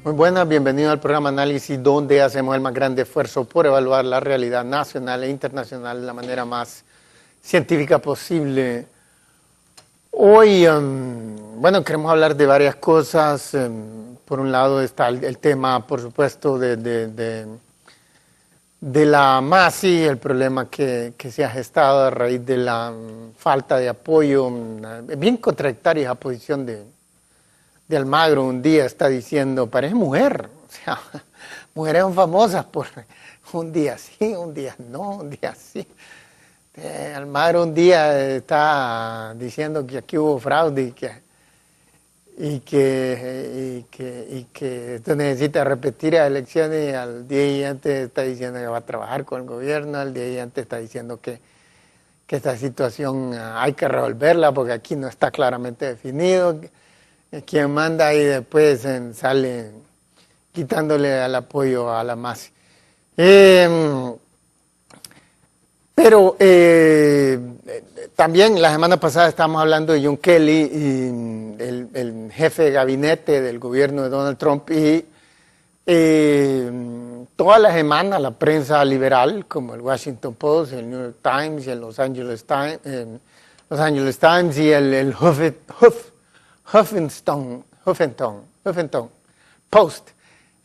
Muy buenas, bienvenido al programa Análisis, donde hacemos el más grande esfuerzo por evaluar la realidad nacional e internacional de la manera más científica posible. Hoy, queremos hablar de varias cosas. Por un lado está el tema, por supuesto, de la MASI, el problema que se ha gestado a raíz de la falta de apoyo. Bien contradictoria esa posición de Almagro. Un día está diciendo, parece mujer, o sea, mujeres son famosas por un día sí, un día no, un día sí. Almagro un día está diciendo que aquí hubo fraude y que esto necesita repetir las elecciones, y al día siguiente está diciendo que va a trabajar con el gobierno, al día siguiente está diciendo que esta situación hay que resolverla porque aquí no está claramente definido quién manda, y después sale quitándole el apoyo a la MASI. Pero también la semana pasada estábamos hablando de John Kelly, y el jefe de gabinete del gobierno de Donald Trump, y toda la semana la prensa liberal, como el Washington Post, el New York Times y el Los Angeles Times y el Huffington Post,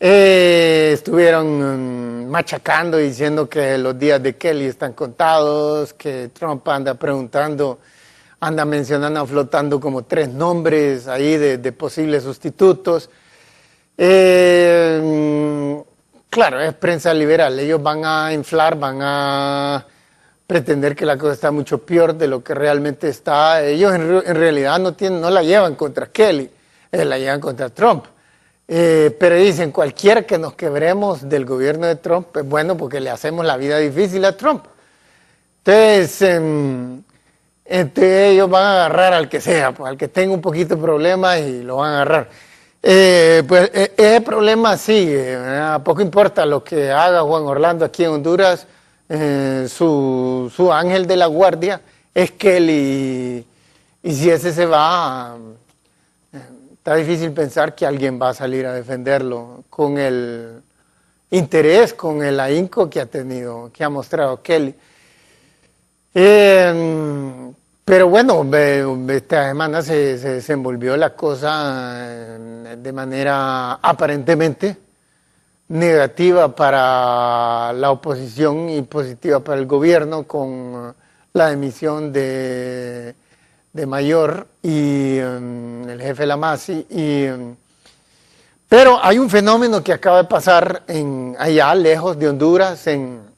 estuvieron machacando, diciendo que los días de Kelly están contados, que Trump anda mencionando, flotando como 3 nombres ahí de posibles sustitutos. Claro, es prensa liberal, ellos van a inflar, van a pretender que la cosa está mucho peor de lo que realmente está. Ellos en realidad no la llevan contra Kelly, la llevan contra Trump. Pero dicen, cualquiera que nos quebremos del gobierno de Trump es bueno porque le hacemos la vida difícil a Trump. Entonces, ellos van a agarrar al que sea, pues, al que tenga un poquito de problemas, y lo van a agarrar. Ese problema sigue, poco importa lo que haga Juan Orlando aquí en Honduras. Su ángel de la guardia es Kelly, y si ese se va, está difícil pensar que alguien va a salir a defenderlo con el interés, con el ahínco que ha mostrado Kelly. Pero bueno, esta semana se desenvolvió la cosa de manera aparentemente negativa para la oposición y positiva para el gobierno, con la dimisión de Mayor y el jefe de la MASI. Pero hay un fenómeno que acaba de pasar allá lejos de Honduras, en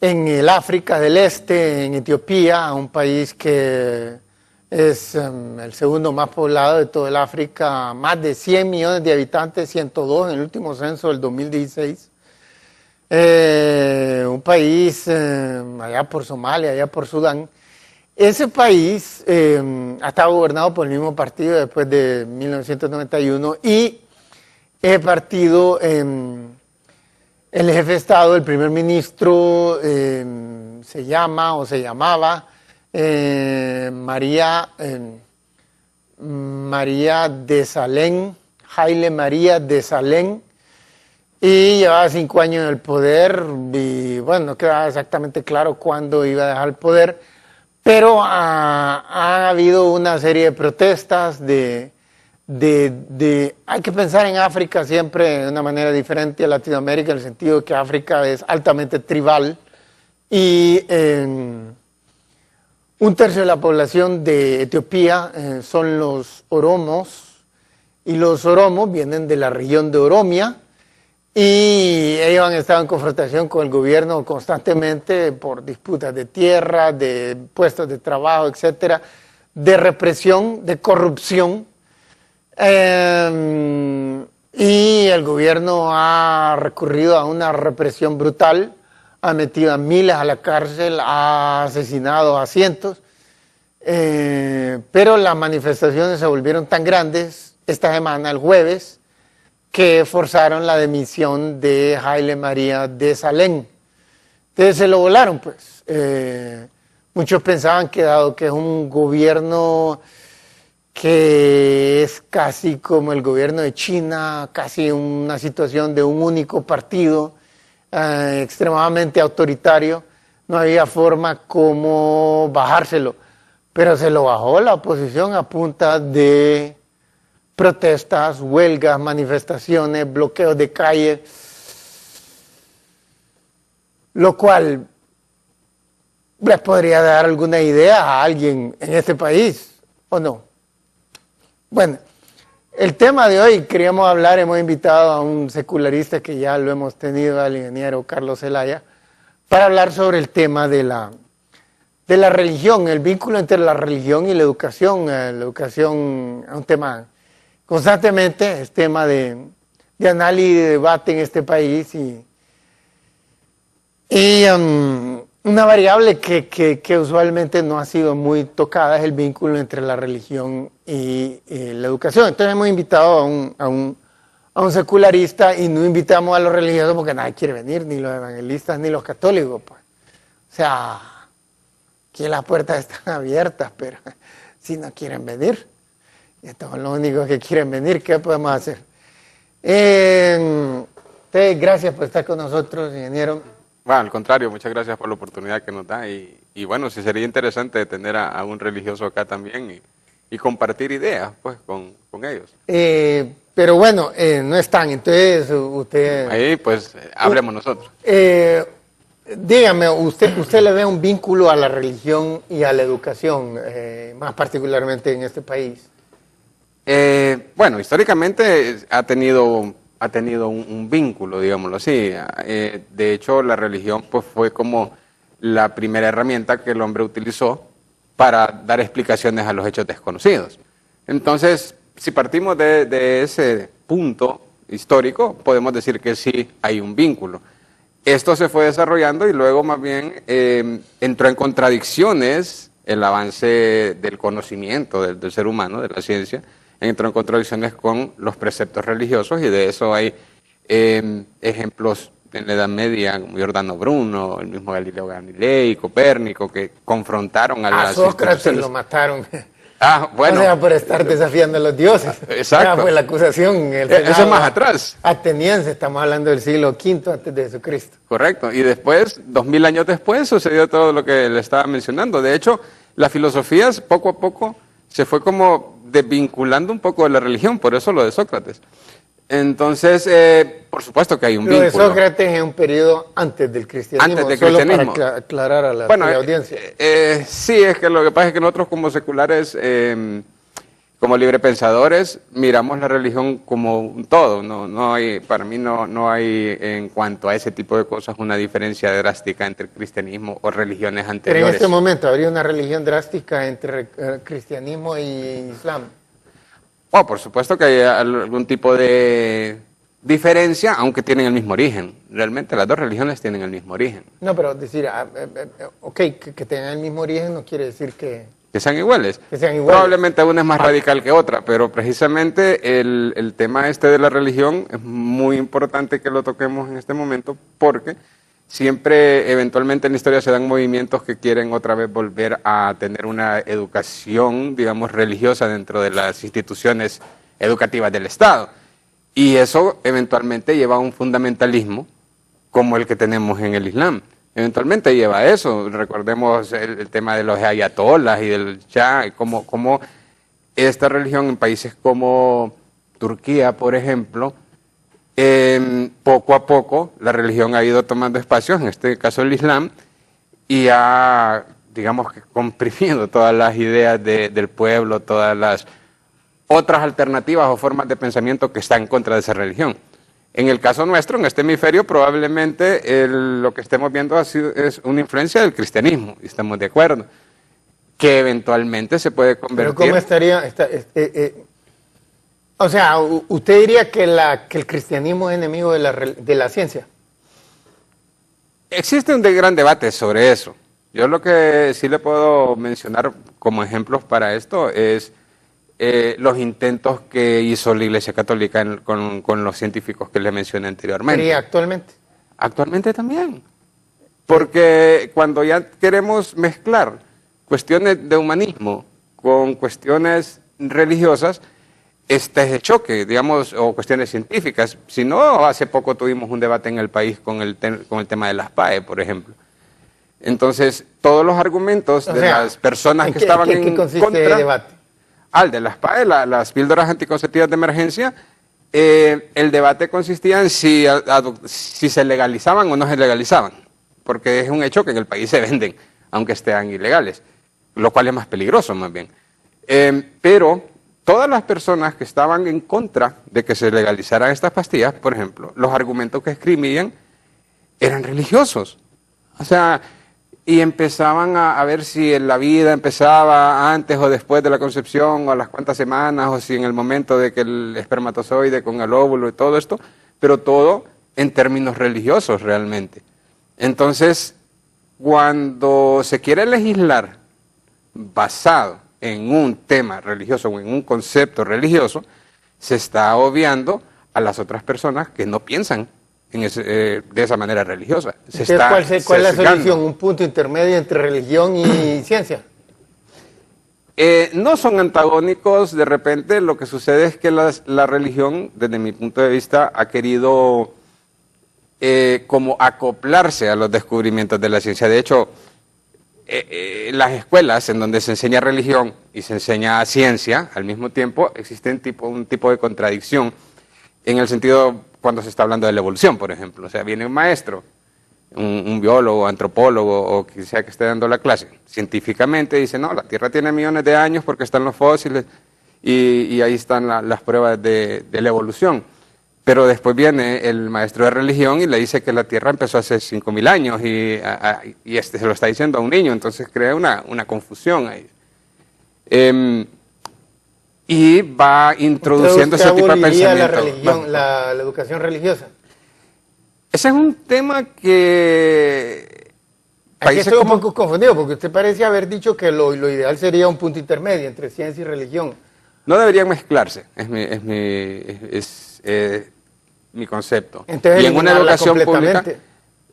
el África del Este, en Etiopía, un país que es el segundo más poblado de todo el África, más de 100 millones de habitantes, 102 en el último censo del 2016. Un país allá por Somalia, allá por Sudán. Ese país ha estado gobernado por el mismo partido después de 1991, y ese partido, el jefe de Estado, el primer ministro, se llamaba María Desalegn, Haile María Desalegn, y llevaba 5 años en el poder, y bueno, no quedaba exactamente claro cuándo iba a dejar el poder, pero ha habido una serie de protestas hay que pensar en África siempre de una manera diferente a Latinoamérica, en el sentido de que África es altamente tribal, y un tercio de la población de Etiopía son los oromos, y los oromos vienen de la región de Oromia, y ellos han estado en confrontación con el gobierno constantemente por disputas de tierra, de puestos de trabajo, etcétera, de represión, de corrupción. Y el gobierno ha recurrido a una represión brutal, ha metido a miles a la cárcel, ha asesinado a cientos, pero las manifestaciones se volvieron tan grandes esta semana, el jueves, que forzaron la dimisión de Haile María Desalegn. Entonces se lo volaron, pues. Muchos pensaban que, dado que es un gobierno que es casi como el gobierno de China, casi una situación de un único partido, extremadamente autoritario. No había forma como bajárselo, pero se lo bajó la oposición a punta de protestas, huelgas, manifestaciones, bloqueos de calle, lo cual les podría dar alguna idea a alguien en este país, ¿o no? Bueno, el tema de hoy queríamos hablar, hemos invitado a un secularista que ya lo hemos tenido, al ingeniero Carlos Zelaya, para hablar sobre el tema de la religión, el vínculo entre la religión y la educación. La educación es un tema constantemente, es tema de análisis y de debate en este país una variable que usualmente no ha sido muy tocada es el vínculo entre la religión y la educación. Entonces hemos invitado a un secularista y no invitamos a los religiosos porque nadie quiere venir, ni los evangelistas ni los católicos. Pues. O sea, aquí las puertas están abiertas, pero si no quieren venir, y estos son los únicos que quieren venir, ¿qué podemos hacer? Entonces, gracias por estar con nosotros, ingeniero. Bueno, al contrario, muchas gracias por la oportunidad que nos da y bueno, sí sería interesante tener a un religioso acá también y compartir ideas pues con ellos. Pero bueno, no están, entonces usted... Ahí pues hablemos nosotros. Dígame, ¿usted le ve un vínculo a la religión y a la educación, más particularmente en este país? Bueno, históricamente ha tenido un vínculo, digámoslo así. De hecho, la religión pues, fue como la primera herramienta que el hombre utilizó para dar explicaciones a los hechos desconocidos. Entonces, si partimos de ese punto histórico, podemos decir que sí hay un vínculo. Esto se fue desarrollando y luego más bien entró en contradicciones el avance del conocimiento del ser humano, de la ciencia, entró en contradicciones con los preceptos religiosos y de eso hay ejemplos en la Edad Media como Giordano Bruno, el mismo Galileo Galilei, Copérnico, que confrontaron a las Sócrates lo mataron. Bueno. O sea, por estar desafiando a los dioses. Exacto. Fue la acusación. Eso es más atrás. Ateniense, estamos hablando del siglo V antes de Jesucristo. Correcto. Y después, 2000 años después, sucedió todo lo que le estaba mencionando. De hecho, las filosofías poco a poco se fue como desvinculando un poco de la religión, por eso lo de Sócrates. Entonces, por supuesto que hay un vínculo. Lo de Sócrates es un periodo antes del cristianismo. Antes del cristianismo. Solo para aclarar a la audiencia. Sí, es que lo que pasa es que nosotros como seculares, como librepensadores, miramos la religión como un todo. No hay, para mí no hay en cuanto a ese tipo de cosas una diferencia drástica entre el cristianismo o religiones anteriores. Pero en este momento, ¿habría una religión drástica entre cristianismo y islam? Por supuesto que hay algún tipo de diferencia, aunque tienen el mismo origen. Realmente las dos religiones tienen el mismo origen. No, pero decir, que tengan el mismo origen no quiere decir que sean iguales. Que sean iguales. Probablemente una es más radical que otra, pero precisamente el tema de la religión es muy importante que lo toquemos en este momento porque siempre, eventualmente en la historia se dan movimientos que quieren otra vez volver a tener una educación, digamos, religiosa dentro de las instituciones educativas del Estado. Y eso eventualmente lleva a un fundamentalismo como el que tenemos en el Islam. Eventualmente lleva a eso. Recordemos el tema de los ayatolas y del Shah, como esta religión en países como Turquía, por ejemplo, poco a poco la religión ha ido tomando espacios, en este caso el Islam, y ha, digamos que comprimido todas las ideas del pueblo, todas las otras alternativas o formas de pensamiento que están en contra de esa religión. En el caso nuestro, en este hemisferio, probablemente lo que estemos viendo es una influencia del cristianismo, y estamos de acuerdo, que eventualmente se puede convertir... ¿Pero cómo estaría...? O sea, ¿usted diría que el cristianismo es enemigo de la ciencia? Existe un gran debate sobre eso. Yo lo que sí le puedo mencionar como ejemplos para esto es los intentos que hizo la Iglesia Católica con los científicos que le mencioné anteriormente. ¿Y actualmente? Actualmente también. Porque cuando ya queremos mezclar cuestiones de humanismo con cuestiones religiosas, este es el choque, digamos, o cuestiones científicas. Si no, hace poco tuvimos un debate en el país con el tema de las PAE, por ejemplo. Entonces, todos los argumentos de las personas que estaban en consiste el debate? Al de las PAE, las píldoras anticonceptivas de emergencia, el debate consistía en si se legalizaban o no se legalizaban, porque es un hecho que en el país se venden, aunque estén ilegales, lo cual es más peligroso más bien. Pero todas las personas que estaban en contra de que se legalizaran estas pastillas, por ejemplo, los argumentos que escribían eran religiosos. O sea, y empezaban a ver si la vida empezaba antes o después de la concepción, o a las cuantas semanas, o si en el momento de que el espermatozoide con el óvulo y todo esto, pero todo en términos religiosos realmente. Entonces, cuando se quiere legislar basado en un tema religioso o en un concepto religioso, se está obviando a las otras personas que no piensan de esa manera religiosa. ¿Cuál es la solución? ¿Un punto intermedio entre religión y ciencia? No son antagónicos. De repente lo que sucede es que la religión, desde mi punto de vista, ha querido como acoplarse a los descubrimientos de la ciencia. De hecho, las escuelas en donde se enseña religión y se enseña ciencia al mismo tiempo, existe un tipo de contradicción en el sentido cuando se está hablando de la evolución, por ejemplo. O sea, viene un maestro, un biólogo, antropólogo o quien sea que esté dando la clase, científicamente dice, no, la Tierra tiene millones de años porque están los fósiles y ahí están las pruebas de la evolución. Pero después viene el maestro de religión y le dice que la Tierra empezó hace 5.000 años y se lo está diciendo a un niño, entonces crea una confusión ahí. Y va introduciendo ese tipo de pensamiento. La educación religiosa. Ese es un tema que... Aquí estoy un poco confundido, porque usted parece haber dicho que lo ideal sería un punto intermedio entre ciencia y religión. No deberían mezclarse, es mi concepto. Entonces, y en una educación pública...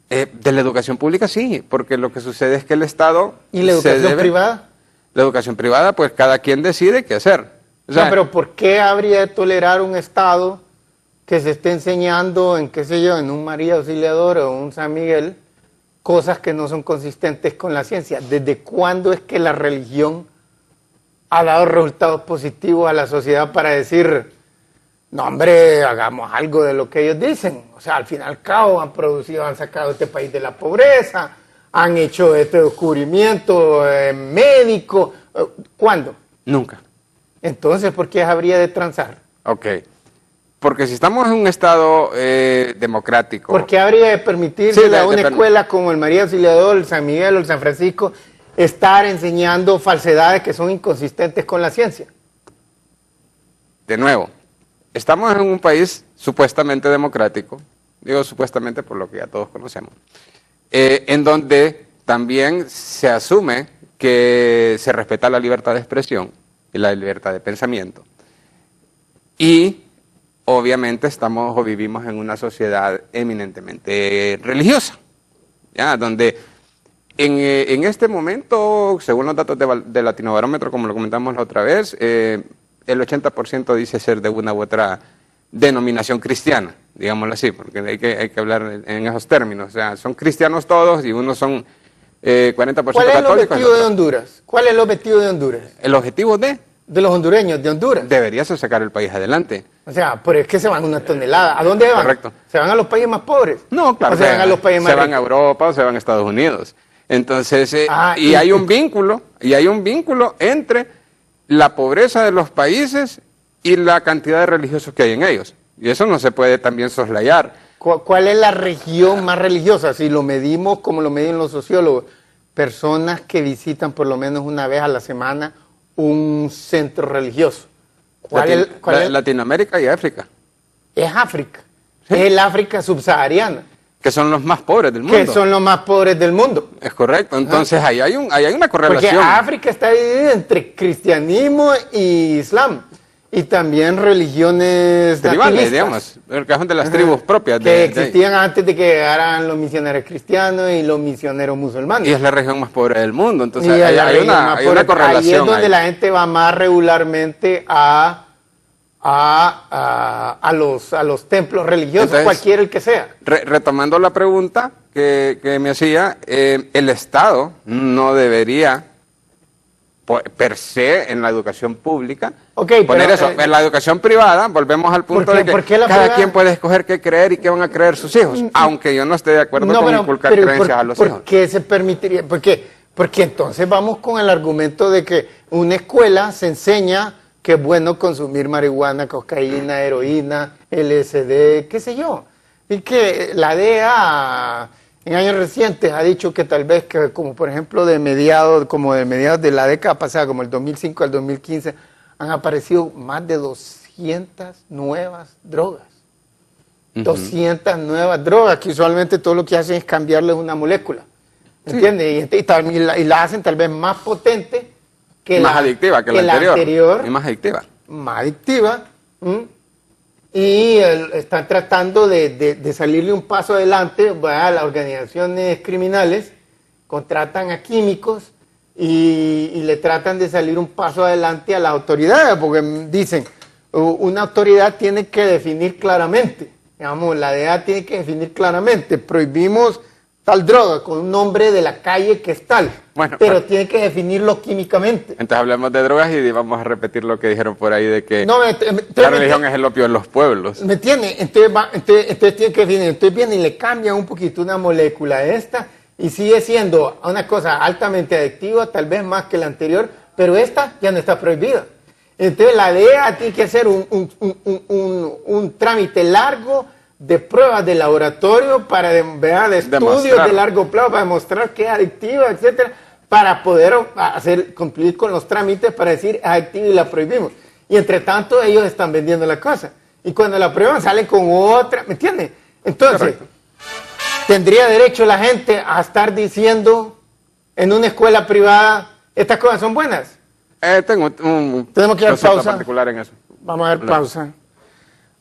de la educación pública sí, porque lo que sucede es que el Estado... ¿Y la educación privada? La educación privada, pues cada quien decide qué hacer. O sea, no, pero ¿por qué habría de tolerar un Estado que se esté enseñando en, qué sé yo, en un María Auxiliadora o un San Miguel, cosas que no son consistentes con la ciencia? ¿Desde cuándo es que la religión ha dado resultados positivos a la sociedad para decir, no hombre, hagamos algo de lo que ellos dicen? O sea, al fin y al cabo han sacado este país de la pobreza, han hecho este descubrimiento médico. ¿Cuándo? Nunca. Entonces, ¿por qué habría de transar? Ok. Porque si estamos en un Estado democrático... ¿Por qué habría de permitirse a una escuela como el María Auxiliadora, el San Miguel o el San Francisco estar enseñando falsedades que son inconsistentes con la ciencia? De nuevo, estamos en un país supuestamente democrático, digo supuestamente por lo que ya todos conocemos, en donde también se asume que se respeta la libertad de expresión y la libertad de pensamiento. Y obviamente estamos o vivimos en una sociedad eminentemente religiosa, ¿ya? Donde en este momento, según los datos de Latinobarómetro, como lo comentamos la otra vez, el 80% dice ser de una u otra denominación cristiana, digámoslo así, porque hay que hablar en esos términos. O sea, son cristianos todos y unos son 40% católicos. ¿Cuál es el objetivo de Honduras? ¿Cuál es el objetivo de Honduras? ¿El objetivo de los hondureños, de Honduras? Debería ser sacar el país adelante. O sea, pero es que se van una tonelada. ¿A dónde van? Correcto. ¿Se van a los países más pobres? No, claro. ¿O se van a los países más ricos? Se van a Europa o se van a Estados Unidos. Entonces, y hay un vínculo entre la pobreza de los países y la cantidad de religiosos que hay en ellos. Y eso no se puede también soslayar. ¿Cuál es la región más religiosa? Si lo medimos como lo medimos los sociólogos, personas que visitan por lo menos una vez a la semana un centro religioso. Latinoamérica y África. Es África. Sí. Es el África subsahariana. Que son los más pobres del mundo. Que son los más pobres del mundo. Es correcto. Entonces ahí hay una correlación. Porque África está dividida entre cristianismo y islam. y también religiones tribales, nativistas, digamos, el cajón de las tribus propias. que existían antes de que llegaran los misioneros cristianos y los misioneros musulmanes. Y es la región más pobre del mundo, entonces Y hay, la hay región una, más hay pobre. una correlación. Ahí es donde ahí. la gente va más regularmente a los templos religiosos, Entonces, cualquiera el que sea. Retomando la pregunta que me hacía, el Estado no debería, per se, en la educación pública, Ok, poner pero, eso. En la educación privada, volvemos al punto ¿por qué? de ¿Por que qué la cada privada? quien puede escoger qué creer y qué van a creer sus hijos, aunque yo no esté de acuerdo con inculcar creencias a los hijos. ¿Por qué se permitiría? Porque entonces vamos con el argumento de que una escuela se enseña que es bueno consumir marihuana, cocaína, heroína, LSD, qué sé yo. Y que la DEA en años recientes ha dicho que tal vez, que como por ejemplo de mediados de la década pasada, como el 2005 al 2015, han aparecido más de 200 nuevas drogas. 200 nuevas drogas, que usualmente todo lo que hacen es cambiarles una molécula. ¿Entiendes? Y la hacen tal vez más potente que más adictiva que la anterior. Y más adictiva. Más adictiva. Y están tratando de salirle un paso adelante. Las organizaciones criminales contratan a químicos y le tratan de salir un paso adelante a las autoridades, porque dicen, una autoridad tiene que definir claramente, digamos, la DEA tiene que definir claramente, prohibimos tal droga con un nombre de la calle que es tal, pero tiene que definine químicamente. Entonces hablemos de drogas y vamos a repetir lo que dijeron por ahí de que la religión es el opio de los pueblos. ¿Me entiendes? Entonces tiene que definir, entonces viene y le cambian un poquito una molécula a esta y sigue siendo una cosa altamente adictiva, tal vez más que la anterior, pero esta ya no está prohibida. Entonces la DEA tiene que hacer un trámite largo de pruebas de laboratorio de estudios de largo plazo para demostrar que es adictiva, etcétera, para poder cumplir con los trámites para decir es adictiva y la prohibimos. Y entre tanto ellos están vendiendo la cosa. Y cuando la prueban salen con otra, ¿me entiendes? Entonces, correcto, ¿tendría derecho la gente a estar diciendo en una escuela privada estas cosas son buenas? Tenemos que dar pausa particular en eso. Vamos a dar pausa.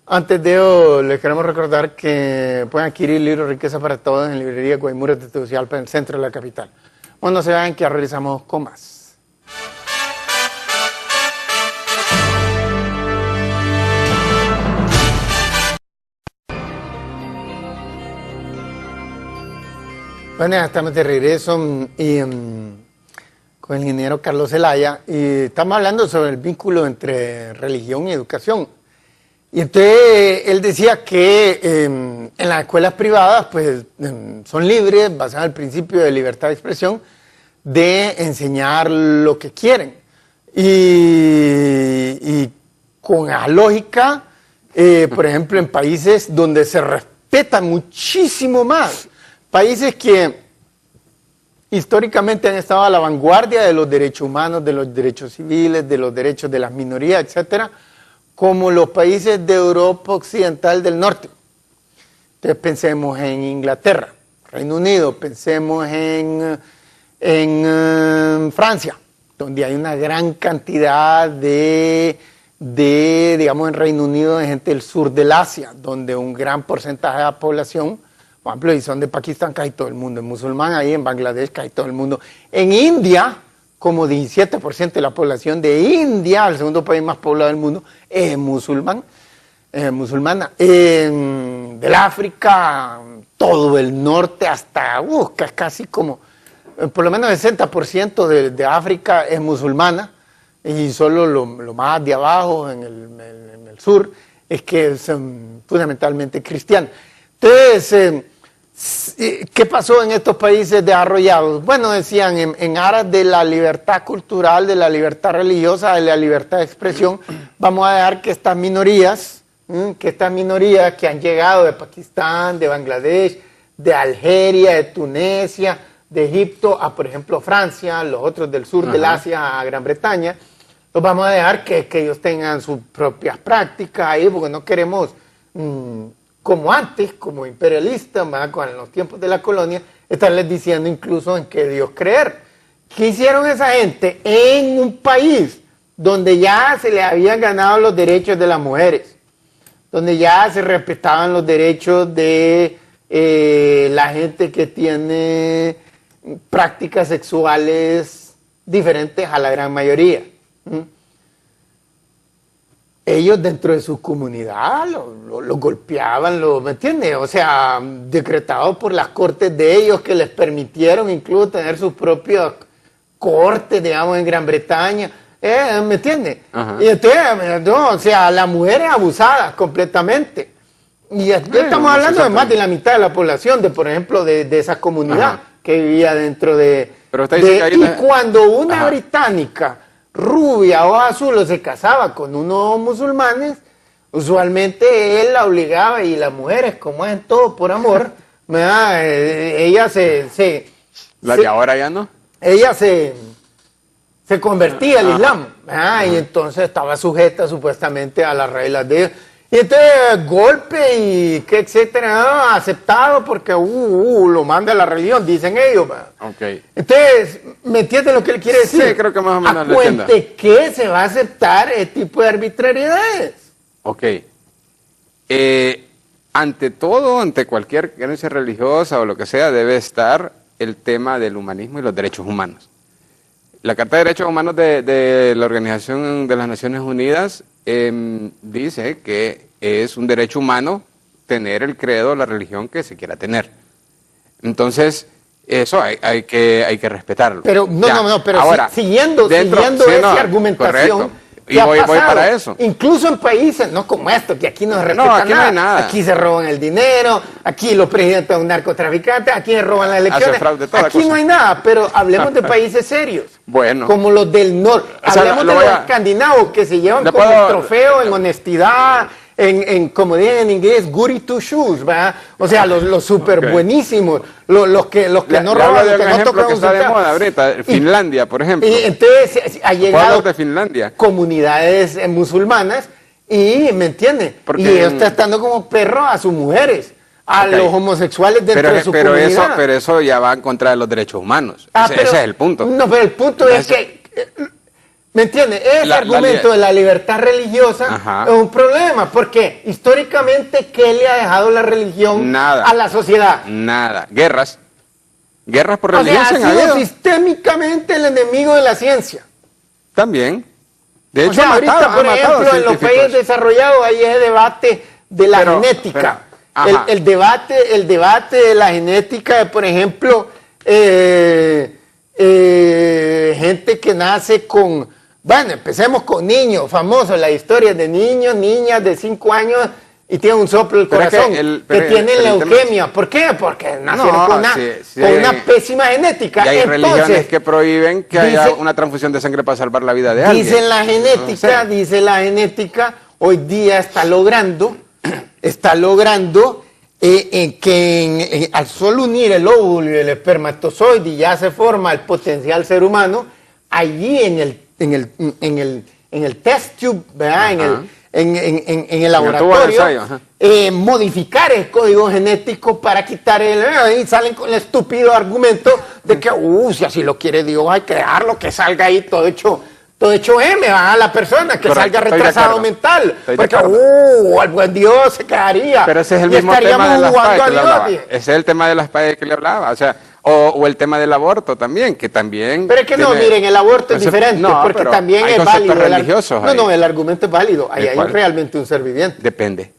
Antes de ello, les queremos recordar que pueden adquirir el libro Riqueza para Todos en librería Guaymuras de Tegucigalpa, en el centro de la capital. Bueno, no se vayan que regresamos con más. Bueno, ya estamos de regreso con el ingeniero Carlos Zelaya y estamos hablando sobre el vínculo entre religión y educación. Y entonces él decía que en las escuelas privadas pues son libres, basadas en el principio de libertad de expresión, de enseñar lo que quieren. Y con la lógica, por ejemplo, en países donde se respeta muchísimo más, países que históricamente han estado a la vanguardia de los derechos humanos, de los derechos civiles, de los derechos de las minorías, etcétera, como los países de Europa Occidental del Norte. Entonces pensemos en Inglaterra, Reino Unido, pensemos en Francia, donde hay una gran cantidad digamos, en Reino Unido, de gente del sur del Asia, donde un gran porcentaje de la población, por ejemplo, y son de Pakistán, casi todo el mundo, en musulmán, ahí en Bangladesh, casi todo el mundo. En India, como 17% de la población de India, el segundo país más poblado del mundo, es musulmana. Del África, todo el norte hasta, casi como, por lo menos el 60% de África es musulmana, y solo lo más de abajo, en el sur, es que es fundamentalmente cristiano. Entonces, ¿qué pasó en estos países desarrollados? Bueno, decían, en aras de la libertad cultural, de la libertad religiosa, de la libertad de expresión, vamos a dejar que estas minorías que han llegado de Pakistán, de Bangladesh, de Algeria, de Tunisia, de Egipto, a por ejemplo Francia, los otros del sur del Asia, a Gran Bretaña, los vamos a dejar que ellos tengan sus propias prácticas ahí, porque no queremos... como antes, como imperialistas, en los tiempos de la colonia, estarles diciendo incluso en qué Dios creer. ¿Qué hicieron esa gente en un país donde ya se le habían ganado los derechos de las mujeres, donde ya se respetaban los derechos de la gente que tiene prácticas sexuales diferentes a la gran mayoría. Ellos dentro de su comunidad lo golpeaban, ¿me entiendes? O sea, decretado por las cortes de ellos que les permitieron incluso tener sus propias cortes, digamos, en Gran Bretaña. ¿Me entiendes? Y entonces, no, o sea, la mujer es abusada completamente. Y ya estamos hablando de más de la mitad de la población, por ejemplo, de esa comunidad que vivía dentro de... Pero usted dice que ahí y cuando una británica rubia o azul se casaba con unos musulmanes, usualmente él la obligaba, y las mujeres, como es todo por amor, ella ¿La de ahora ya no? Ella se convertía al Islam, y entonces estaba sujeta supuestamente a las reglas de ellos. Y entonces golpe y que etcétera, aceptado porque lo manda la religión, dicen ellos. Okay. Entonces, ¿me entiendes lo que él quiere decir? Sí, creo que más o menos lo entiendo. ¿Que se va a aceptar este tipo de arbitrariedades? Ok. Ante todo, ante cualquier creencia religiosa o lo que sea, debe estar el tema del humanismo y los derechos humanos. La Carta de Derechos Humanos de la Organización de las Naciones Unidas dice que es un derecho humano tener el credo, la religión que se quiera tener. Entonces, eso hay que respetarlo. Pero pero ahora, siguiendo esa argumentación. Correcto. Y voy para eso. Incluso en países, no como esto, que aquí no se respeta aquí no hay nada. Aquí se roban el dinero, aquí los presidentes son narcotraficantes, aquí se roban las elecciones. Aquí no hay nada, pero hablemos de países serios. Bueno. Como los del norte. Hablemos de los escandinavos que se llevan como el trofeo en honestidad, como dicen en inglés, goody two shoes, ¿verdad? O sea, los súper buenísimos, los que no roban, los que no tocan que está de moda ahorita, Finlandia, por ejemplo. Y entonces ha llegado de Finlandia. Comunidades musulmanas y, ¿me entiende? Y ellos tratando como perros a sus mujeres, a los homosexuales dentro de su comunidad. Pero eso ya va en contra de los derechos humanos. Ese es el punto. No, pero el punto es que... ¿Me entiendes? Ese argumento de la libertad religiosa es un problema, porque históricamente, ¿qué le ha dejado la religión a la sociedad? Nada. Guerras por religión. O sea, ha sido sistémicamente el enemigo de la ciencia. También. De hecho, ahorita, por ejemplo, en los países desarrollados hay ese debate de la genética. El debate de la genética, por ejemplo, gente que nace con... Bueno, empecemos con niños famosos, la historia de niños, niñas de 5 años y tienen un soplo del corazón, que tienen leucemia. ¿Por qué? Porque nacieron con una pésima genética. Y hay religiones que prohíben que haya una transfusión de sangre para salvar la vida de alguien. Dice la genética, hoy día está logrando que al solo unir el óvulo y el espermatozoide ya se forma el potencial ser humano. Allí en el test tube, ¿verdad? En el laboratorio, modificar el código genético para quitar y salen con el estúpido argumento de que, si así lo quiere Dios, hay que dejarlo que salga ahí todo hecho M, a la persona, que salga retrasado mental. Porque, el buen Dios se quedaría. Pero ese es el mismo tema de las PAE que le hablaba. Ese es el tema de las PAE que le hablaba. O sea, o el tema del aborto también, que también... Pero es que miren, el aborto es diferente, porque también es válido. El argumento es válido. Ahí hay realmente un ser viviente. Depende.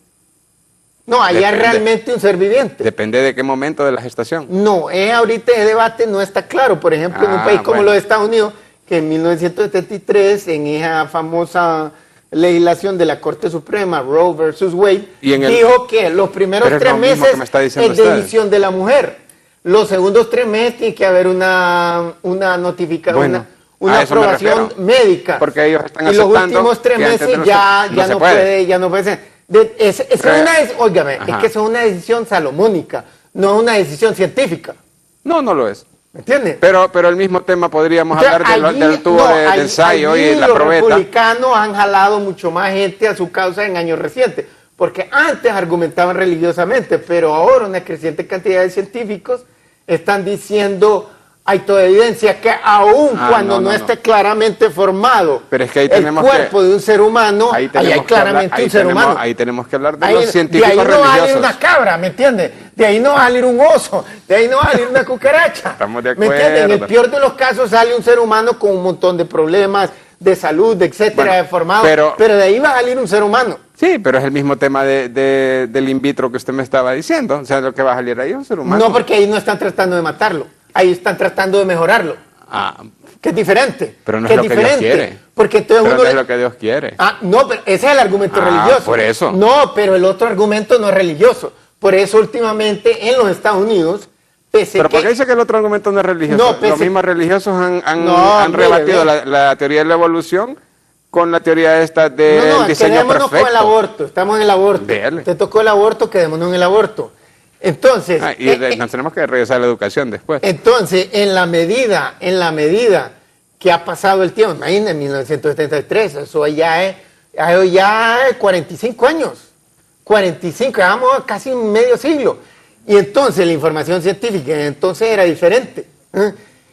No, ahí hay realmente un ser viviente. Depende de qué momento de la gestación. No, ahorita el debate no está claro. Por ejemplo, en un país como los Estados Unidos, que en 1973, en esa famosa legislación de la Corte Suprema, Roe versus Wade, dijo que los primeros 3 meses es decisión de la mujer. Los segundos 3 meses tiene que haber una notificación, una aprobación médica. Porque ellos están y los últimos 3 meses ya no puede ser. Es que eso es una decisión salomónica, no una decisión científica. No lo es. ¿Me entiendes? Pero el mismo tema podríamos hablar del tubo de ensayo y la probeta. Los republicanos han jalado mucho más gente a su causa en años recientes, porque antes argumentaban religiosamente, pero ahora una creciente cantidad de científicos están diciendo hay toda evidencia que aún cuando no esté claramente formado pero es que ahí el cuerpo de un ser humano, ahí hay claramente un ser humano. Ahí tenemos que hablar de los científicos religiosos. De ahí no va a salir una cabra, ¿me entiendes? De ahí no va a salir un oso, de ahí no va a salir una cucaracha. Estamos de ¿Me acuerdo. entiendes? En el peor de los casos sale un ser humano con un montón de problemas de salud, etcétera, deformado, pero de ahí va a salir un ser humano. Sí, pero es el mismo tema del in vitro que usted me estaba diciendo. O sea, lo que va a salir ahí es un ser humano. No, porque ahí no están tratando de matarlo. Ahí están tratando de mejorarlo. Que es diferente. Pero no es lo que Dios quiere. Porque entonces pero no es lo que Dios quiere. No, pero ese es el argumento religioso. Por eso. No, pero el otro argumento no es religioso. Por eso últimamente en los Estados Unidos, ¿Pero por qué dice que el otro argumento no es religioso? Los mismos religiosos han rebatido la teoría de la evolución con la teoría esta del diseño quedémonos perfecto. con el aborto. Estamos en el aborto. Te tocó el aborto, quedémonos en el aborto. Entonces, nos tenemos que regresar a la educación después. Entonces, en la medida que ha pasado el tiempo, imagínense, en 1973, eso ya es 45 años. 45, llevamos casi medio siglo. Y entonces la información científica entonces era diferente.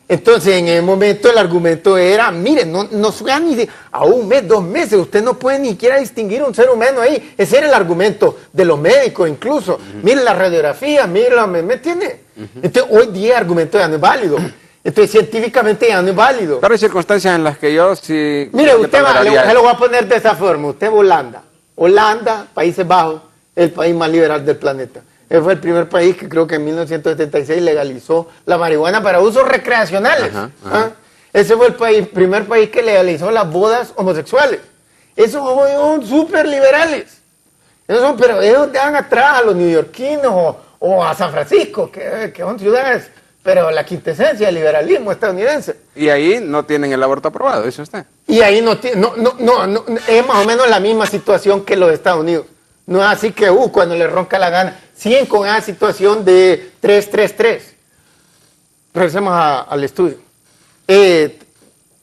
Entonces, en el momento el argumento era, miren, no sea ni a un mes, 2 meses, usted no puede ni siquiera distinguir un ser humano ahí. Ese era el argumento de los médicos incluso. Miren la radiografía, ¿me entiende? Entonces, hoy día el argumento ya no es válido. Entonces, científicamente ya no es válido. Pero hay circunstancias en las que yo sí... Mire, usted se lo voy a poner de esa forma. Usted va a Holanda, Países Bajos, el país más liberal del planeta. Él fue el primer país que creo que en 1976 legalizó la marihuana para usos recreacionales. Ese fue el primer país que legalizó las bodas homosexuales. Esos son súper liberales. Pero ellos dejan atrás a los neoyorquinos o a San Francisco, que son ciudades, pero la quintesencia del liberalismo estadounidense. Y ahí no tienen el aborto aprobado, dice usted. Y ahí no, es más o menos la misma situación que los Estados Unidos. No es así que cuando le ronca la gana, siguen con esa situación de 3-3-3. Regresemos al estudio.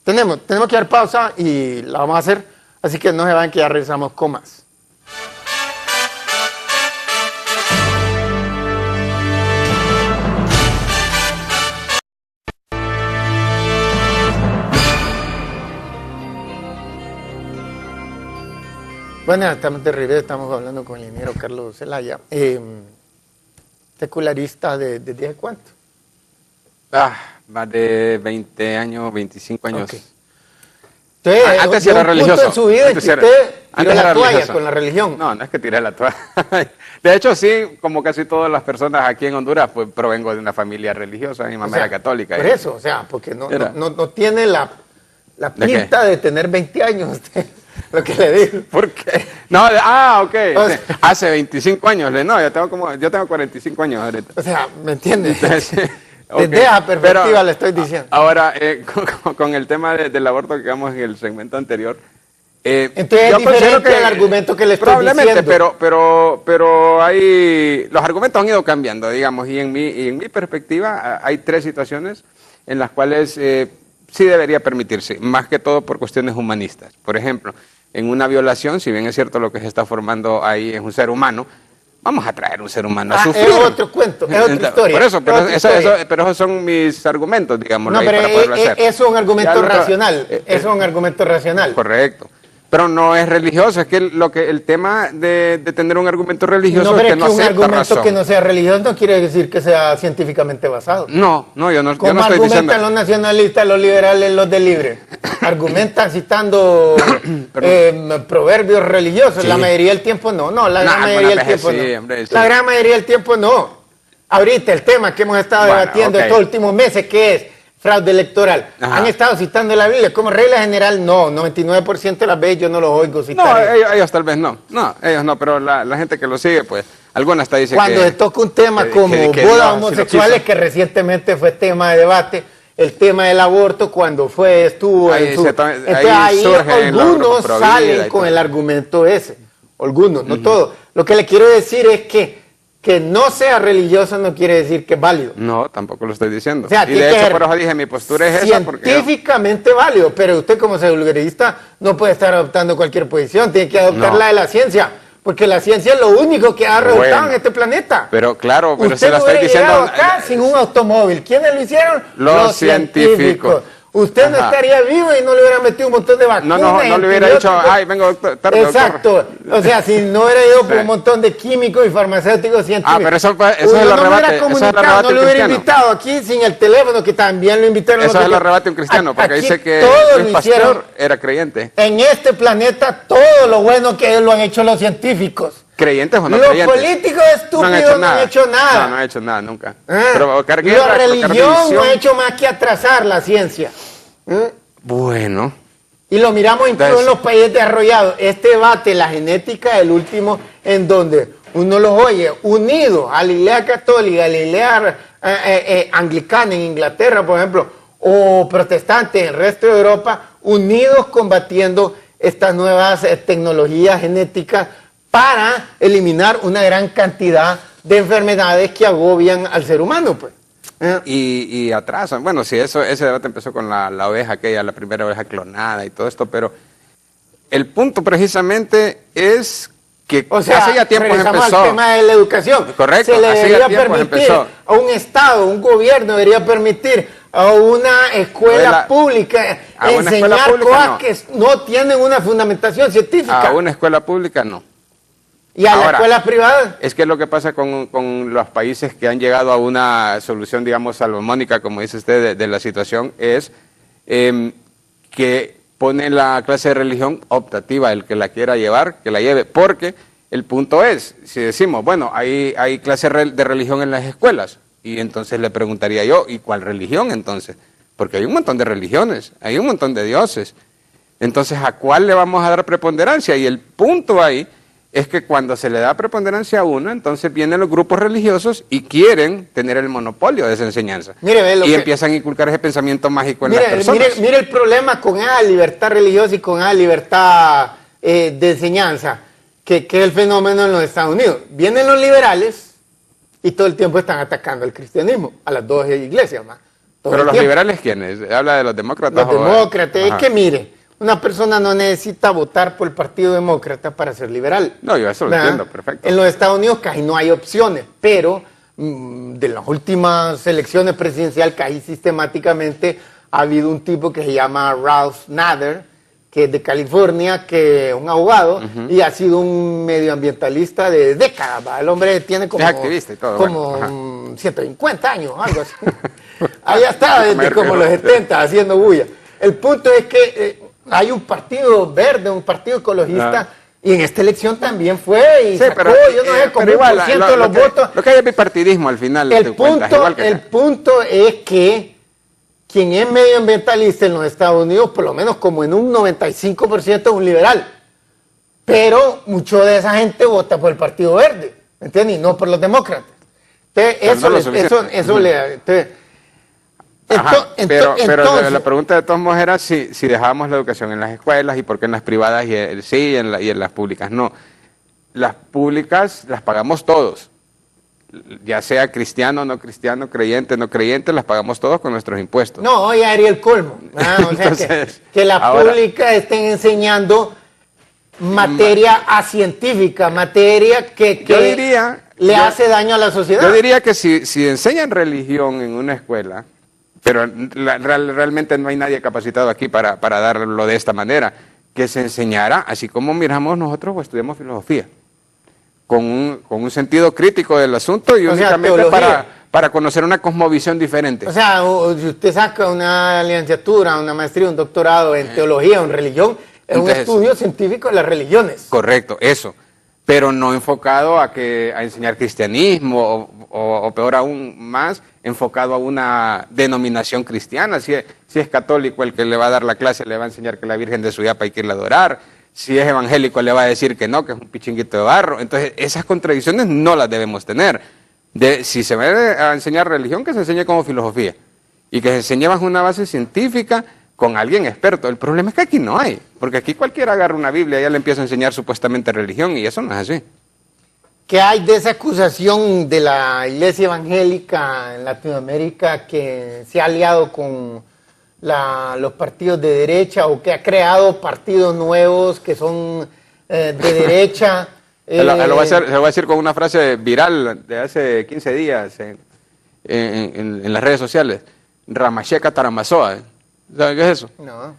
Tenemos que dar pausa y la vamos a hacer, así que no se vayan que ya regresamos con más. Bueno, estamos de regreso, estamos hablando con el ingeniero Carlos Zelaya, secularista ¿desde cuánto? Más de 20 años, 25 años. Okay. Entonces, antes era religioso. En su vida antes usted tiró la toalla religioso. Con la religión. No es que tiré la toalla. De hecho, sí, como casi todas las personas aquí en Honduras, pues provengo de una familia religiosa, mi mamá era católica. Por eso, o sea, porque no tiene la pinta de tener 20 años usted. Lo que le digo. ¿Por qué? No, ok. O sea, hace 25 años. No, yo tengo 45 años ahorita. O sea, ¿me entiendes? Desde esa perspectiva le estoy diciendo. Ahora, con el tema del aborto que quedamos en el segmento anterior. Entonces es diferente el argumento que le estoy probablemente, diciendo. pero los argumentos han ido cambiando, digamos. Y en mi perspectiva hay 3 situaciones en las cuales sí debería permitirse, más que todo por cuestiones humanistas. Por ejemplo, en una violación, si bien es cierto lo que se está formando ahí es un ser humano, vamos a traer un ser humano a sufrir. Es otro cuento, es otra historia. Por eso, pero esos son mis argumentos, digamos. No, pero eso es un argumento racional. Eso es un argumento racional. Correcto. Pero no es religioso, es que el tema de tener un argumento religioso es que no acepta un argumento razón. Que no sea religioso no quiere decir que sea científicamente basado. No, yo no estoy diciendo. ¿Cómo argumentan los nacionalistas, los liberales, los de libre? Argumentan citando proverbios religiosos. Sí. La mayoría del tiempo no. La gran mayoría del tiempo no. Hombre, sí. La gran mayoría del tiempo no. Ahorita el tema que hemos estado debatiendo estos últimos meses, ¿qué es? Fraude electoral. Han estado citando la Biblia como regla general, no, 99% de las veces yo no los oigo citar. No, ellos tal vez no, ellos no, pero la gente que lo sigue, pues, alguna hasta dice cuando se toca un tema como bodas homosexuales, que recientemente fue tema de debate, el tema del aborto, cuando estuvo en su... Entonces ahí algunos salen con el argumento ese, algunos, no todos. Lo que le quiero decir es que no sea religioso no quiere decir que es válido. No, tampoco lo estoy diciendo. O sea, y de hecho, por eso dije, mi postura es esa. Científicamente válido, pero usted como secularista no puede estar adoptando cualquier posición, tiene que adoptar la de la ciencia. Porque la ciencia es lo único que ha resultado en este planeta. Pero claro, pero usted se lo estoy diciendo acá sin un automóvil. ¿Quiénes lo hicieron? Los científicos. Usted no estaría vivo y no le hubiera metido un montón de vacunas. No le hubiera dicho, ay, vengo tarde. Exacto. Doctor. O sea, si no hubiera ido por un montón de químicos y farmacéuticos científicos. Pero eso es el arrebate. No lo hubiera invitado aquí sin el teléfono, que también lo invitaron. Eso es el arrebate un cristiano, porque dice que el pastor era creyente. En este planeta, todo lo bueno que ellos lo han hecho los científicos. ¿Creyentes o no los creyentes? Los políticos estúpidos no han hecho nada. No han hecho nada nunca. Provocar guerra, la religión no ha hecho más que atrasar la ciencia. Bueno. Y lo miramos incluso en los países desarrollados. Este debate, la genética, el último, en donde uno los oye unidos a la Iglesia Católica, a la Iglesia Anglicana en Inglaterra, por ejemplo, o protestantes en el resto de Europa, unidos combatiendo estas nuevas tecnologías genéticas para eliminar una gran cantidad de enfermedades que agobian al ser humano, pues. Y atrasan. Bueno, sí, ese debate empezó con la oveja aquella, la primera oveja clonada y todo esto, pero el punto precisamente es que hace ya tiempo empezó. Al tema de la educación. Correcto. Se le debería permitir a un Estado, un gobierno debería permitir a una escuela pública enseñar cosas que no tienen una fundamentación científica. A una escuela pública no. ¿Y a la escuela privada? Es que lo que pasa con los países que han llegado a una solución, digamos, salomónica, como dice usted, de la situación, es que pone la clase de religión optativa, el que la quiera llevar, que la lleve, porque el punto es, si decimos, bueno, hay clase de religión en las escuelas, y entonces le preguntaría yo, ¿y cuál religión entonces? Porque hay un montón de religiones, hay un montón de dioses, entonces ¿a cuál le vamos a dar preponderancia? Y el punto ahí es que cuando se le da preponderancia a uno, entonces vienen los grupos religiosos y quieren tener el monopolio de esa enseñanza. Y empiezan a inculcar ese pensamiento mágico en las personas. Mire el problema con esa libertad religiosa y con esa libertad de enseñanza, que es el fenómeno en los Estados Unidos. Vienen los liberales y todo el tiempo están atacando al cristianismo, a las dos iglesias más. ¿Pero los liberales quiénes? ¿Habla de los demócratas? Los demócratas, es que mire, una persona no necesita votar por el Partido Demócrata para ser liberal. No, yo eso lo entiendo, perfecto. En los Estados Unidos casi no hay opciones, pero de las últimas elecciones presidenciales casi sistemáticamente ha habido un tipo que se llama Ralph Nader, que es de California, que es un abogado y ha sido un medioambientalista de décadas. ¿Va? El hombre tiene como, activista y todo, como 150 años, algo así. Allá está desde como los 70 haciendo bulla. El punto es que hay un partido verde, un partido ecologista, y en esta elección también fue y sacó, yo no sé, como igual, 1% de los votos. Lo que hay es bipartidismo al final. El punto es que quien es medioambientalista en los Estados Unidos, por lo menos como en un 95% es un liberal. Pero mucho de esa gente vota por el Partido Verde, ¿me entiendes? Y no por los demócratas. Entonces, eso le... Pero la pregunta de todos modos era si dejábamos la educación en las escuelas y por qué en las privadas sí y en las públicas no. Las públicas las pagamos todos, ya sea cristiano, no cristiano, creyente, no creyente, las pagamos todos con nuestros impuestos. No, ya haría el colmo. O sea, entonces, que las públicas estén enseñando materia acientífica, materia que le hace daño a la sociedad. Yo diría que si enseñan religión en una escuela, pero realmente no hay nadie capacitado aquí para darlo de esta manera, que se enseñara, así como miramos nosotros o estudiamos filosofía, con un sentido crítico del asunto y únicamente para conocer una cosmovisión diferente. O sea, si usted saca una licenciatura, una maestría, un doctorado en teología o en religión, es un estudio científico de las religiones. Correcto, eso. Pero no enfocado a enseñar cristianismo o peor aún más, enfocado a una denominación cristiana. Si es católico el que le va a dar la clase, le va a enseñar que la Virgen de Suyapa hay que irla a adorar. Si es evangélico le va a decir que no, que es un pichinguito de barro. Entonces esas contradicciones no las debemos tener. Si se va a enseñar religión, que se enseñe como filosofía. Y que se enseñe bajo una base científica con alguien experto. El problema es que aquí no hay, porque aquí cualquiera agarra una Biblia y ya le empieza a enseñar supuestamente religión, y eso no es así. ¿Qué hay de esa acusación de la iglesia evangélica en Latinoamérica que se ha aliado con los partidos de derecha o que ha creado partidos nuevos que son de derecha Se lo voy a decir con una frase viral de hace 15 días en las redes sociales. Ramacheka Taramazoa. ¿Saben qué es eso? No.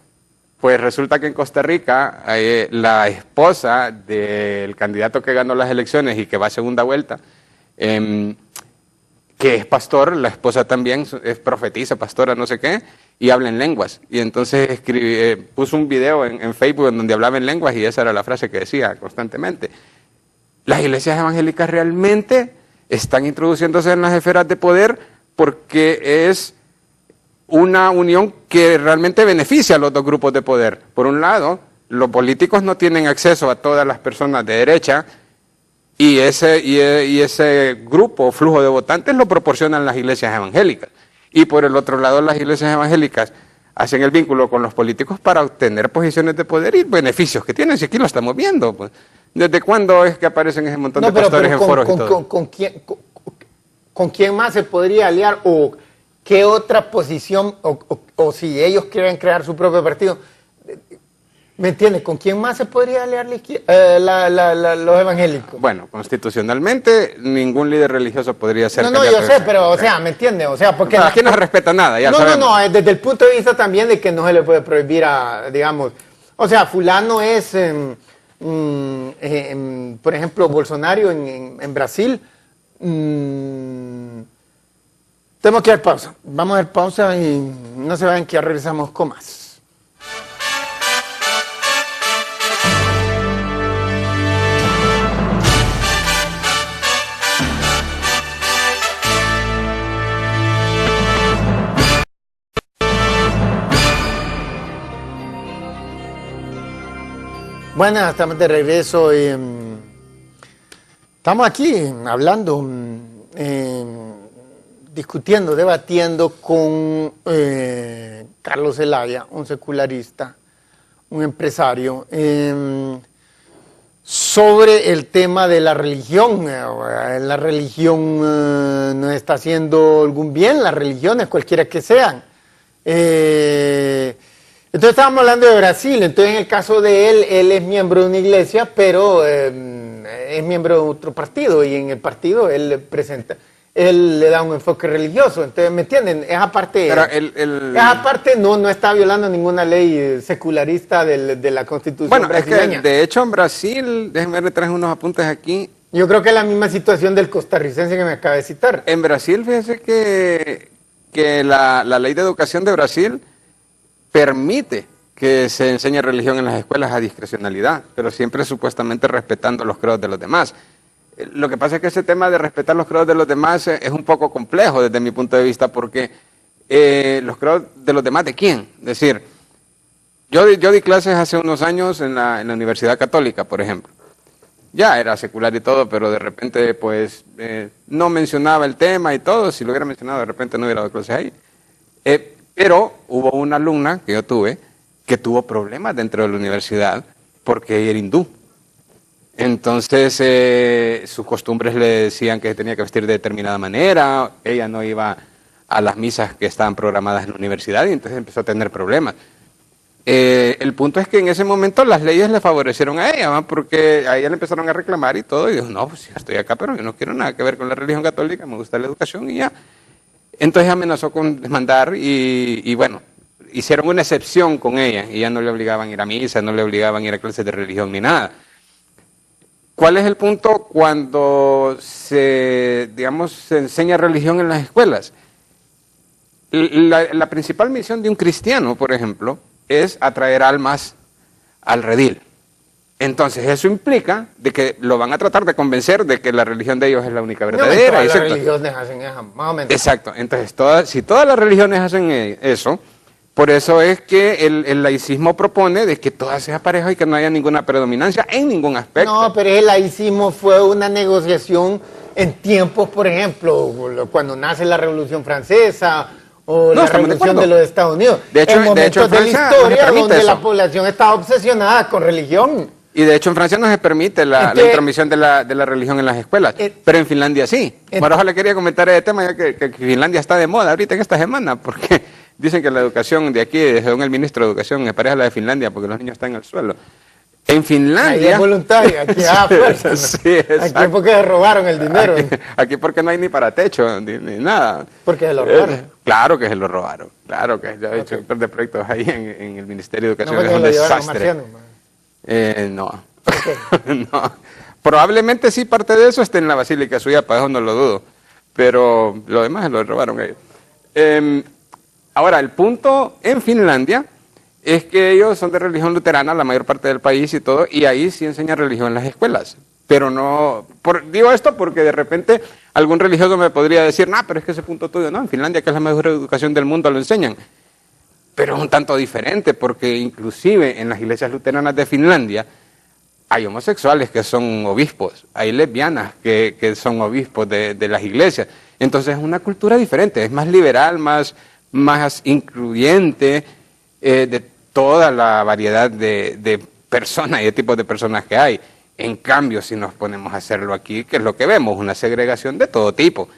Pues resulta que en Costa Rica la esposa del candidato que ganó las elecciones y que va a segunda vuelta, que es pastor, la esposa también es profetisa, pastora, no sé qué, y habla en lenguas. Y entonces puso un video en Facebook en donde hablaba en lenguas y esa era la frase que decía constantemente. Las iglesias evangélicas realmente están introduciéndose en las esferas de poder porque es una unión que realmente beneficia a los dos grupos de poder. Por un lado, los políticos no tienen acceso a todas las personas de derecha y ese grupo o flujo de votantes lo proporcionan las iglesias evangélicas. Y por el otro lado, las iglesias evangélicas hacen el vínculo con los políticos para obtener posiciones de poder y beneficios que tienen, si aquí lo estamos viendo. Pues. ¿Desde cuándo es que aparecen ese montón de pastores en foros y todo? ¿Con quién más se podría aliar o qué otra posición o si ellos quieren crear su propio partido? ¿Me entiendes? ¿Con quién más se podría aliar los evangélicos? Bueno, constitucionalmente ningún líder religioso podría ser. No, yo sé, pero, o sea, ¿me entiendes? O sea, porque aquí no se respeta nada, ya sabemos. No, desde el punto de vista también de que no se le puede prohibir a, digamos, o sea, fulano es, por ejemplo, Bolsonaro en Brasil. Tenemos que dar pausa. Vamos a dar pausa y no se vayan que ya regresamos con más. Bueno, estamos de regreso y estamos aquí hablando, discutiendo, debatiendo con Carlos Zelaya, un secularista, un empresario, sobre el tema de la religión. La religión nos está haciendo algún bien, las religiones, cualquiera que sean. Entonces estábamos hablando de Brasil. Entonces en el caso de él es miembro de una iglesia, pero es miembro de otro partido y en el partido él le da un enfoque religioso. Entonces, ¿me entienden? Esa parte, esa parte no está violando ninguna ley secularista de la Constitución brasileña. Es que de hecho en Brasil, déjenme ver, traje unos apuntes aquí. Yo creo que es la misma situación del costarricense que me acaba de citar. En Brasil, fíjese que la ley de educación de Brasil permite que se enseñe religión en las escuelas a discrecionalidad, pero siempre supuestamente respetando los credos de los demás. Lo que pasa es que ese tema de respetar los credos de los demás es un poco complejo desde mi punto de vista, porque los credos de los demás, ¿de quién? Es decir, yo di clases hace unos años en la Universidad Católica, por ejemplo. Ya era secular y todo, pero de repente pues no mencionaba el tema y todo. Si lo hubiera mencionado, de repente no hubiera dado clases ahí. Pero hubo una alumna que yo tuve que tuvo problemas dentro de la universidad porque ella era hindú. Entonces sus costumbres le decían que tenía que vestir de determinada manera, ella no iba a las misas que estaban programadas en la universidad y entonces empezó a tener problemas. El punto es que en ese momento las leyes le favorecieron a ella, ¿va? Porque a ella le empezaron a reclamar y todo, y dijo, no, pues ya estoy acá, pero yo no quiero nada que ver con la religión católica, me gusta la educación y ya. Entonces amenazó con demandar y bueno, hicieron una excepción con ella y ya no le obligaban a ir a misa, no le obligaban a ir a clases de religión ni nada. ¿Cuál es el punto cuando se enseña religión en las escuelas? La principal misión de un cristiano, por ejemplo, es atraer almas al redil. Entonces eso implica de que lo van a tratar de convencer de que la religión de ellos es la única verdadera. No, todas las religiones hacen eso, más o menos. Exacto. Entonces si todas las religiones hacen eso, por eso es que el laicismo propone de que todas sean parejas y que no haya ninguna predominancia en ningún aspecto. No, pero el laicismo fue una negociación en tiempos, por ejemplo, cuando nace la Revolución Francesa o la Revolución de los Estados Unidos. De hecho, en momentos de la historia donde la población estaba obsesionada con religión. Y de hecho en Francia no se permite la intromisión de la religión en las escuelas, pero en Finlandia sí. Maroja le quería comentar ese tema, ya que Finlandia está de moda ahorita en esta semana, porque dicen que la educación de aquí, según el ministro de Educación, es pareja a la de Finlandia, porque los niños están en el suelo. En Ahí Finlandia... es voluntario, aquí a fuerza. Sí, exacto. Aquí porque se robaron el dinero. Aquí porque no hay ni para techo, ni nada. Porque se lo robaron. Claro que se lo robaron. Claro que yo he hecho un par de proyectos ahí en el Ministerio de No Educación. porque Es lo un llevaron a desastre. marcianos, man. No. No. Probablemente sí parte de eso esté en la Basílica de Suyapa, eso no lo dudo. Pero lo demás se lo robaron ellos. Ahora, el punto en Finlandia es que ellos son de religión luterana, la mayor parte del país y todo, y ahí sí enseñan religión en las escuelas. Pero no, digo esto porque de repente algún religioso me podría decir, no, pero es que ese punto tuyo, no, en Finlandia, que es la mejor educación del mundo, lo enseñan. Pero es un tanto diferente, porque inclusive en las iglesias luteranas de Finlandia hay homosexuales que son obispos, hay lesbianas que son obispos de las iglesias. Entonces es una cultura diferente, es más liberal, más incluyente, de toda la variedad de personas y de tipos de personas que hay. En cambio, si nos ponemos a hacerlo aquí, ¿qué es lo que vemos? Una segregación de todo tipo.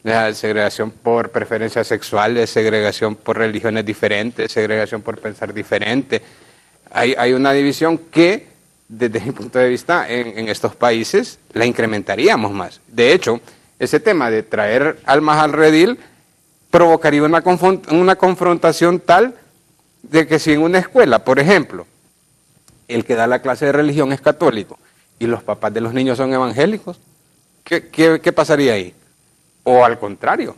La segregación por preferencias sexuales, segregación por religiones diferentes, segregación por pensar diferente. Hay una división que, desde mi punto de vista, en estos países la incrementaríamos más. De hecho, ese tema de traer almas al redil provocaría una confrontación tal de que si en una escuela, por ejemplo, el que da la clase de religión es católico y los papás de los niños son evangélicos, ¿qué pasaría ahí? O al contrario,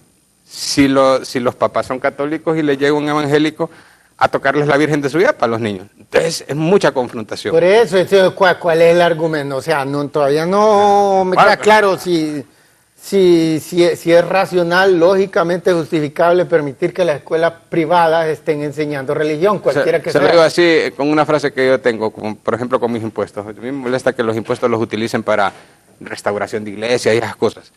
si los papás son católicos y le llega un evangélico a tocarles la Virgen de Suyapa a los niños. Entonces es mucha confrontación. Por eso, ¿cuál es el argumento? O sea, todavía no me queda claro si es racional, lógicamente justificable permitir que las escuelas privadas estén enseñando religión, cualquiera que sea. Se lo digo así, con una frase que yo tengo, por ejemplo, con mis impuestos. A mí me molesta que los impuestos los utilicen para restauración de iglesias y esas cosas.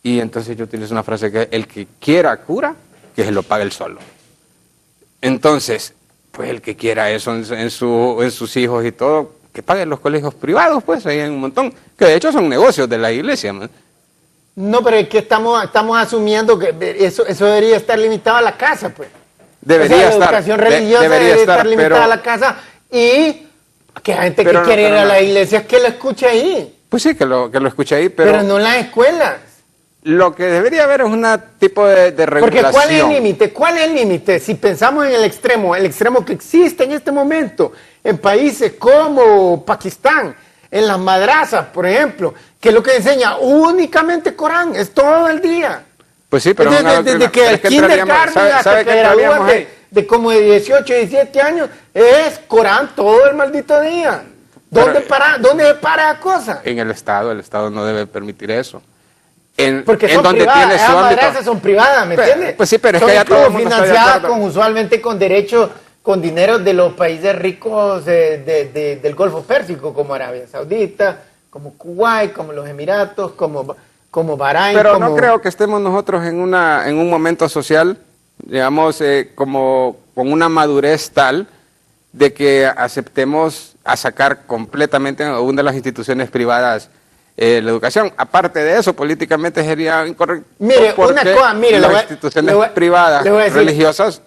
Y entonces yo utilizo una frase que el que quiera cura, que se lo pague él solo. Entonces, pues el que quiera eso en sus hijos y todo, que pague los colegios privados, pues ahí hay un montón, que de hecho son negocios de la iglesia, man. No, pero es que estamos asumiendo que eso debería estar limitado a la casa, pues. Debería la educación religiosa debería estar limitada a la casa y que la gente que quiere ir a la iglesia que lo escuche ahí. Pues sí, que lo escuche ahí, pero no en las escuelas. Lo que debería haber es un tipo de regulación. Porque ¿cuál es el límite? ¿Cuál es el límite? Si pensamos en el extremo que existe en este momento en países como Pakistán, en las madrazas, por ejemplo, que es lo que enseña únicamente Corán, es todo el día. Pues sí, pero desde que el kindergarten hasta que gradúas de como de 18, 17 años, es Corán todo el maldito día. ¿Dónde se para la cosa? En el Estado no debe permitir eso. Porque son privadas, esas madrazas son privadas, ¿me entiendes? Pues sí, pero es que ya todo financiadas usualmente con derechos, con dinero de los países ricos del Golfo Pérsico, como Arabia Saudita, como Kuwait, como los Emiratos, como Bahrein. Pero no creo que estemos nosotros en un momento social, digamos, como con una madurez tal de que aceptemos a sacar completamente a una de las instituciones privadas la educación. Aparte de eso, políticamente sería incorrecto. Mire, una cosa, las instituciones privadas religiosas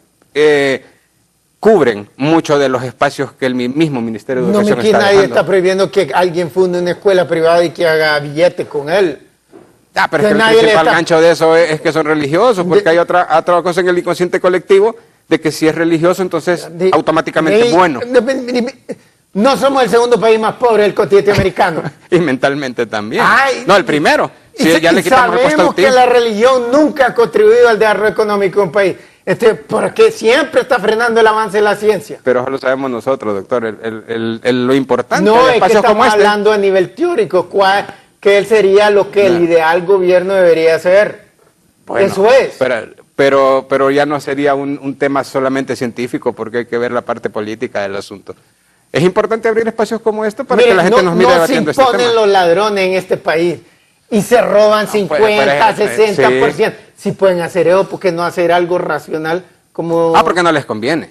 cubren mucho de los espacios que el mismo Ministerio de Educación está dejando. Nadie está prohibiendo que alguien funde una escuela privada y que haga billete con él. Pero es que el principal gancho de eso es que son religiosos, porque hay otra cosa en el inconsciente colectivo de que si es religioso, entonces automáticamente es bueno. No somos el segundo país más pobre del continente americano. Y mentalmente también. No, el primero. Ya le quitamos sabemos que la religión nunca ha contribuido al desarrollo económico de un país. Porque siempre está frenando el avance de la ciencia. Pero eso lo sabemos nosotros, doctor. Lo importante no, es que estamos hablando a nivel teórico. ¿Qué sería lo que el ideal gobierno debería hacer? Bueno, eso es. Pero ya no sería un tema solamente científico, porque hay que ver la parte política del asunto. Es importante abrir espacios como estos para que la gente nos mire debatiendo este tema. No se imponen los ladrones en este país y se roban 50, 60%. Si pueden hacer eso, ¿por qué no hacer algo racional como...? Porque no les conviene.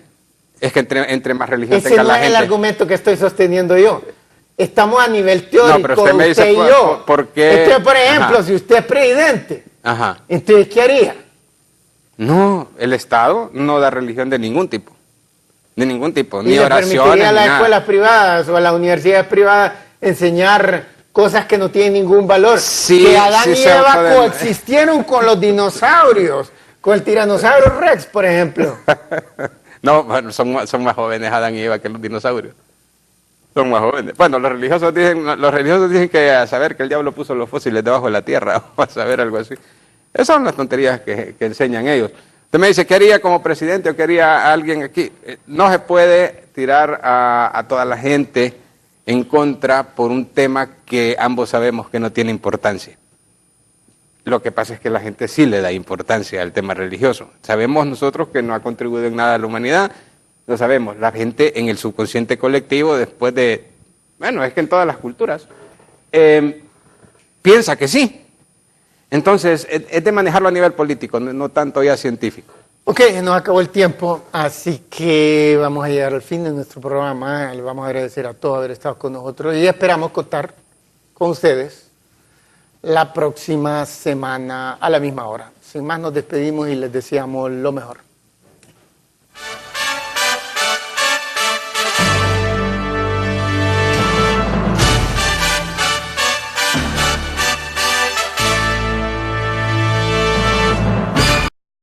Es que entre más religión tenga la gente... Ese no es el argumento que estoy sosteniendo yo. Estamos a nivel teórico, pero usted me dice y yo. ¿por qué? Por ejemplo, si usted es presidente, entonces, ¿qué haría? No, el Estado no da religión de ningún tipo. De ningún tipo, ¿Y ni le oraciones, permitiría a ni las nada. escuelas privadas o a las universidades privadas enseñar cosas que no tienen ningún valor? Sí, que Adán sí y se Eva pueden. coexistieron con los dinosaurios, con el tiranosaurio Rex, por ejemplo. No, bueno, son más jóvenes Adán y Eva que los dinosaurios. Son más jóvenes. Bueno, los religiosos dicen que a saber que el diablo puso los fósiles debajo de la tierra, o a saber algo así. Esas son las tonterías que enseñan ellos. Usted me dice, ¿qué haría como presidente o qué haría alguien aquí? No se puede tirar a toda la gente en contra por un tema que ambos sabemos que no tiene importancia. Lo que pasa es que la gente sí le da importancia al tema religioso. Sabemos nosotros que no ha contribuido en nada a la humanidad, lo sabemos. La gente en el subconsciente colectivo, después de, bueno, es que en todas las culturas, piensa que sí. Entonces, es de manejarlo a nivel político, no tanto ya científico. Ok, nos acabó el tiempo, así que vamos a llegar al fin de nuestro programa. Le vamos a agradecer a todos haber estado con nosotros y esperamos contar con ustedes la próxima semana a la misma hora. Sin más, nos despedimos y les deseamos lo mejor.